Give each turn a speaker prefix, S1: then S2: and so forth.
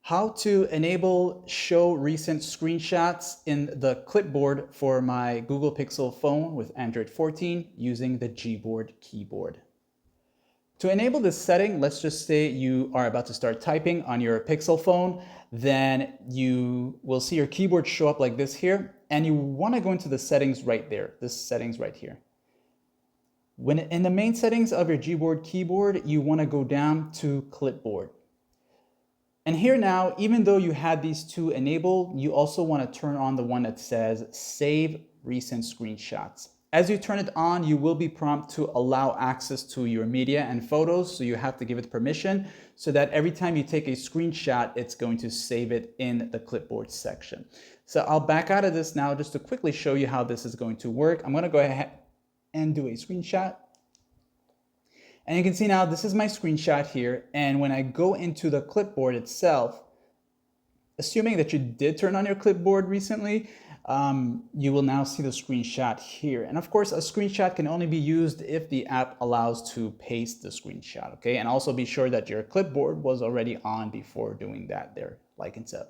S1: How to enable show recent screenshots in the clipboard for my Google Pixel phone with Android 14 using the Gboard keyboard. To enable this setting, let's just say you are about to start typing on your Pixel phone, then you will see your keyboard show up like this here, and you want to go into the settings right there, this settings right here. When in the main settings of your Gboard keyboard, you want to go down to clipboard. And here now, even though you had these two enabled, you also want to turn on the one that says Save Recent Screenshots. As you turn it on, you will be prompted to allow access to your media and photos, so you have to give it permission so that every time you take a screenshot, it's going to save it in the clipboard section. So I'll back out of this now just to quickly show you how this is going to work. I'm going to go ahead and do a screenshot. And you can see now this is my screenshot here. And when I go into the clipboard itself, assuming that you did turn on your clipboard recently, you will now see the screenshot here. And of course, a screenshot can only be used if the app allows to paste the screenshot, okay? And also be sure that your clipboard was already on before doing that there, like and so.